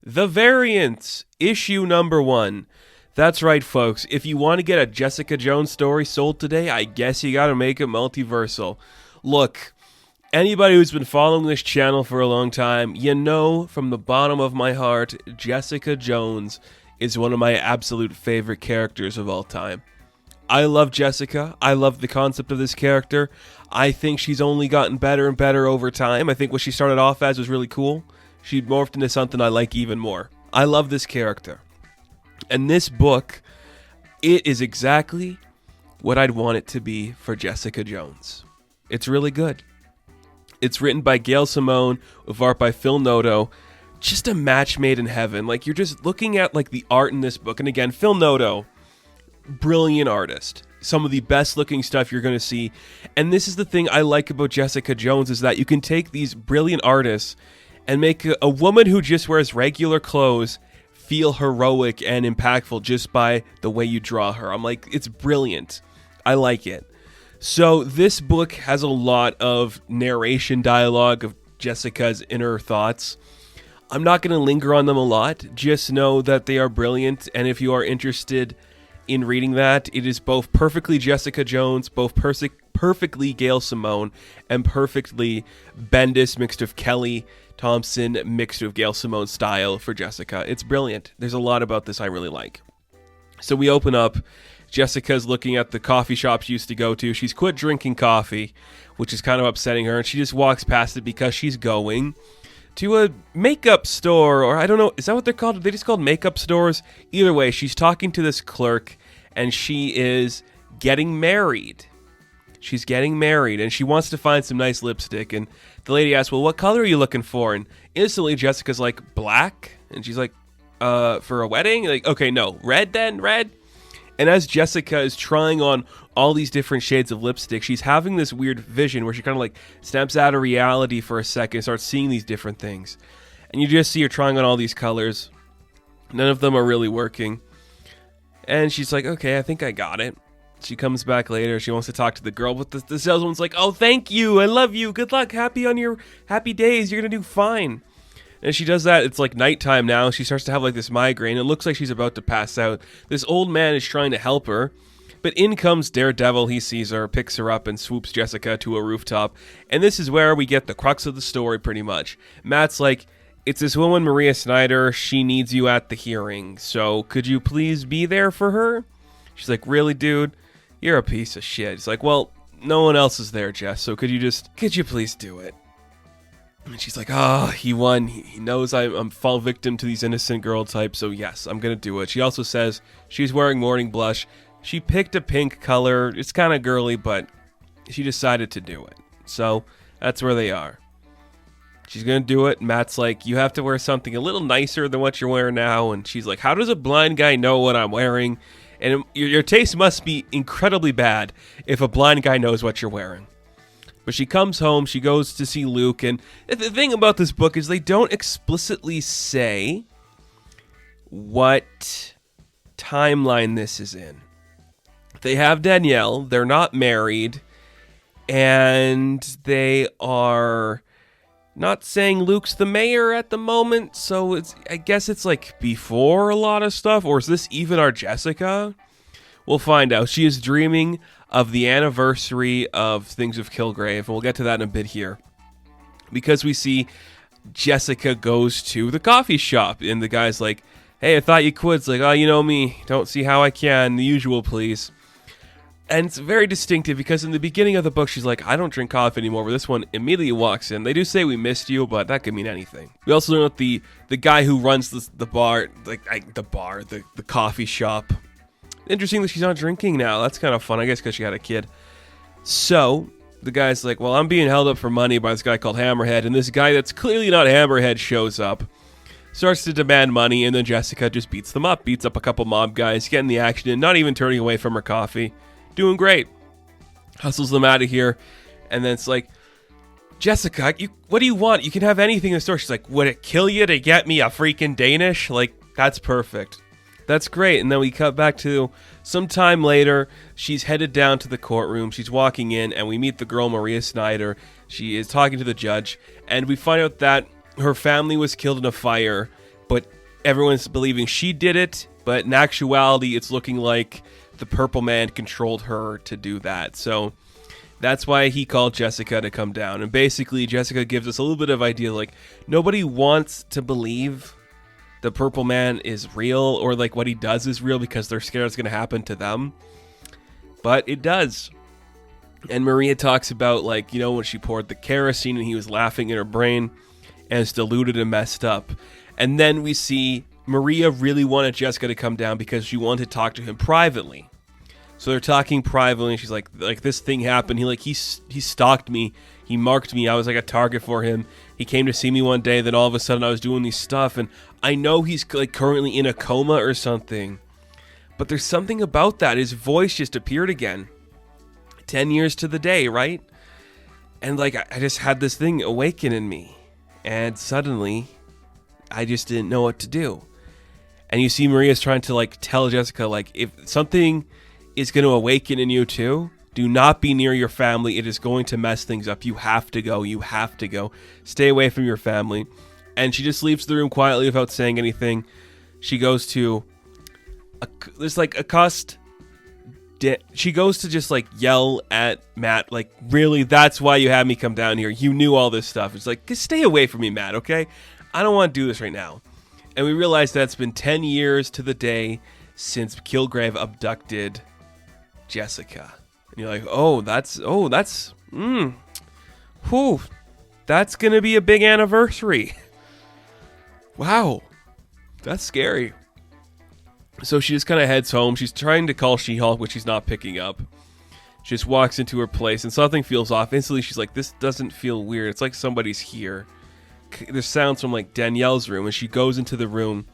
The Variants, issue number 1. That's right, folks. If you want to get a Jessica Jones story sold today, I guess you gotta make it multiversal. Look, anybody who's been following this channel for a long time, you know from the bottom of my heart, Jessica Jones is one of my absolute favorite characters of all time. I love Jessica. I love the concept of this character. I think she's only gotten better and better over time. I think what she started off as was really cool. She morphed into something I like even more. I love this character. And this book, it is exactly what I'd want it to be for Jessica Jones. It's really good. It's written by Gail Simone with art by Phil Noto. Just a match made in heaven. Like, you're just looking at like the art in this book. And again, Phil Noto, brilliant artist. Some of the best looking stuff you're going to see. And this is the thing I like about Jessica Jones, is that you can take these brilliant artists and make a woman who just wears regular clothes feel heroic and impactful just by the way you draw her. I'm like, it's brilliant. I like it. So this book has a lot of narration dialogue of Jessica's inner thoughts. I'm not going to linger on them a lot. Just know that they are brilliant. And if you are interested in reading that, it is both perfectly Jessica Jones, both perfectly Gail Simone, and perfectly Bendis mixed with Kelly Thompson mixed with Gail Simone's style for Jessica. It's brilliant. There's a lot about this I really like. So we open up. Jessica's looking at the coffee shop she used to go to. She's quit drinking coffee, which is kind of upsetting her, and she just walks past it because she's going to a makeup store, or I don't know, is that what they're called? Are they just called makeup stores? Either way, she's talking to this clerk, and she is getting married. She's getting married, and she wants to find some nice lipstick, and the lady asks, well, what color are you looking for? And instantly Jessica's like, black? And she's like, for a wedding? Like, okay, no, red then, red? And as Jessica is trying on all these different shades of lipstick, she's having this weird vision where she kind of like snaps out of reality for a second, starts seeing these different things. And you just see her trying on all these colors. None of them are really working. And she's like, okay, I think I got it. She comes back later. She wants to talk to the girl, but the saleswoman's like, oh, thank you. I love you. Good luck. Happy on your happy days. You're going to do fine. And she does that. It's like nighttime now. She starts to have like this migraine. It looks like she's about to pass out. This old man is trying to help her. But in comes Daredevil. He sees her, picks her up, and swoops Jessica to a rooftop. And this is where we get the crux of the story pretty much. Matt's like, it's this woman, Maria Snyder. She needs you at the hearing. So could you please be there for her? She's like, really, dude? You're a piece of shit. It's like, well, no one else is there, Jess. So could you please do it? And she's like, he won. He knows I'm fall victim to these innocent girl types. So yes, I'm going to do it. She also says she's wearing morning blush. She picked a pink color. It's kind of girly, but she decided to do it. So that's where they are. She's going to do it. Matt's like, you have to wear something a little nicer than what you're wearing now. And she's like, how does a blind guy know what I'm wearing? And your taste must be incredibly bad if a blind guy knows what you're wearing. But she comes home, she goes to see Luke, and the thing about this book is they don't explicitly say what timeline this is in. They have Danielle, they're not married, and they are not saying Luke's the mayor at the moment, so I guess it's like before a lot of stuff, or is this even our Jessica? We'll find out. She is dreaming of the anniversary of Things of Kilgrave, and we'll get to that in a bit here. Because we see Jessica goes to the coffee shop, and the guy's like, hey, I thought you quit. It's like, oh, you know me, don't see how I can, the usual, please. And it's very distinctive because in the beginning of the book, she's like, I don't drink coffee anymore. But this one immediately walks in. They do say we missed you, but that could mean anything. We also learn that the guy who runs the coffee shop. Interesting that she's not drinking now. That's kind of fun, I guess, because she had a kid. So the guy's like, well, I'm being held up for money by this guy called Hammerhead. And this guy that's clearly not Hammerhead shows up, starts to demand money, and then Jessica just beats them up. Beats up a couple mob guys, getting the action in, not even turning away from her coffee. Doing great. Hustles them out of here. And then it's like, Jessica, what do you want? You can have anything in the store. She's like, would it kill you to get me a freaking Danish? Like, that's perfect. That's great. And then we cut back to some time later. She's headed down to the courtroom. She's walking in, and we meet the girl, Maria Snyder. She is talking to the judge. And we find out that her family was killed in a fire but everyone's believing she did it. But in actuality, it's looking like the Purple Man controlled her to do that. So that's why he called Jessica to come down. And basically, Jessica gives us a little bit of idea, like, nobody wants to believe the Purple Man is real, or like what he does is real, because they're scared it's going to happen to them. But it does. And Maria talks about, like, you know, when she poured the kerosene and he was laughing in her brain, and it's diluted and messed up. And then we see Maria really wanted Jessica to come down because she wanted to talk to him privately. So they're talking privately, and she's like this thing happened. He stalked me. He marked me. I was like a target for him. He came to see me one day. Then all of a sudden I was doing these stuff, and I know he's like currently in a coma or something. But there's something about that. His voice just appeared again. 10 years to the day, right? And like I just had this thing awaken in me, and suddenly I just didn't know what to do. And you see Maria's trying to like tell Jessica, like, if something is going to awaken in you too, do not be near your family. It is going to mess things up. You have to go. You have to go. Stay away from your family. And she just leaves the room quietly without saying anything. She goes to she goes to just like yell at Matt, like, really, that's why you had me come down here. You knew all this stuff. It's like, just stay away from me, Matt, okay? I don't want to do this right now. And we realize that it's been 10 years to the day since Kilgrave abducted Jessica. And you're like, that's gonna be a big anniversary. Wow, that's scary. So she just kind of heads home. She's trying to call She-Hulk, which she's not picking up. She just walks into her place, and something feels off. Instantly, she's like, this doesn't feel weird. It's like somebody's here. There's sounds from like Danielle's room, and she goes into the room,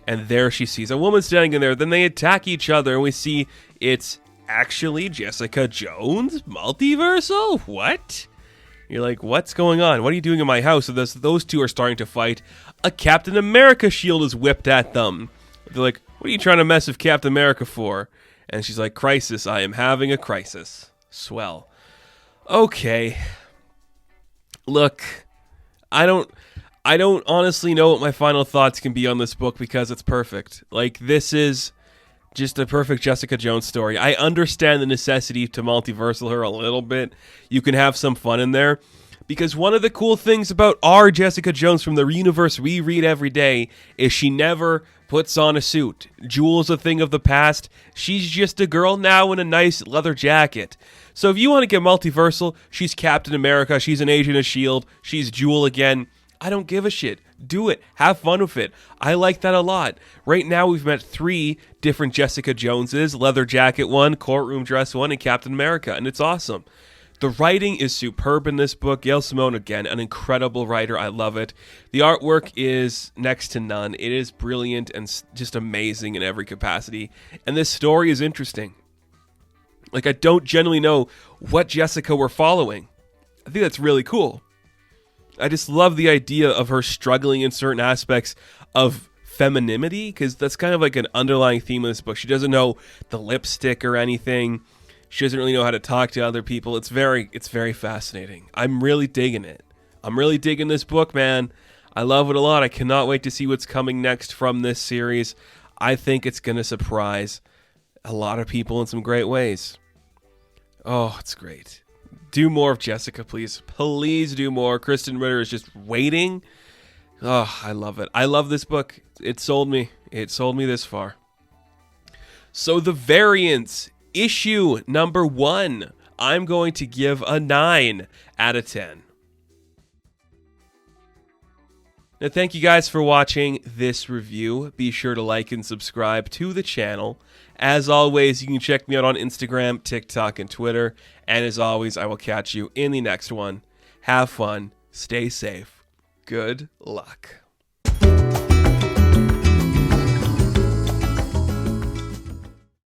and there she sees a woman standing in there. Then they attack each other, and we see it's actually Jessica Jones, multiversal. What? You're like, what's going on? What are you doing in my house? So those two are starting to fight. A Captain America shield is whipped at them. They're like, what are you trying to mess with Captain America for? And she's like, crisis. I am having a crisis. Swell. Okay. Look, I don't honestly know what my final thoughts can be on this book, because it's perfect. Like, this is just a perfect Jessica Jones story. I understand the necessity to multiversal her a little bit. You can have some fun in there, because one of the cool things about our Jessica Jones from the universe we read every day is she never puts on a suit. Jewel's a thing of the past. She's just a girl now in a nice leather jacket. So if you want to get multiversal, she's Captain America, she's an agent of S.H.I.E.L.D., she's Jewel again. I don't give a shit. Do it. Have fun with it. I like that a lot. Right now we've met 3 different Jessica Joneses: leather jacket 1, courtroom dress 1, and Captain America, and it's awesome. The writing is superb in this book. Gail Simone, again, an incredible writer. I love it. The artwork is next to none. It is brilliant and just amazing in every capacity. And this story is interesting. Like, I don't generally know what Jessica we're following. I think that's really cool. I just love the idea of her struggling in certain aspects of femininity, because that's kind of like an underlying theme of this book. She doesn't know the lipstick or anything. She doesn't really know how to talk to other people. It's very fascinating. I'm really digging it. I'm really digging this book, man. I love it a lot. I cannot wait to see what's coming next from this series. I think it's going to surprise a lot of people in some great ways. Oh, it's great. Do more of Jessica, please. Please do more. Kristen Ritter is just waiting. Oh, I love it. I love this book. It sold me. It sold me this far. So The Variants, issue number 1, I'm going to give a 9 out of 10. Now, thank you guys for watching this review. Be sure to like and subscribe to the channel. As always, you can check me out on Instagram, TikTok, and Twitter. And as always, I will catch you in the next one. Have fun. Stay safe. Good luck.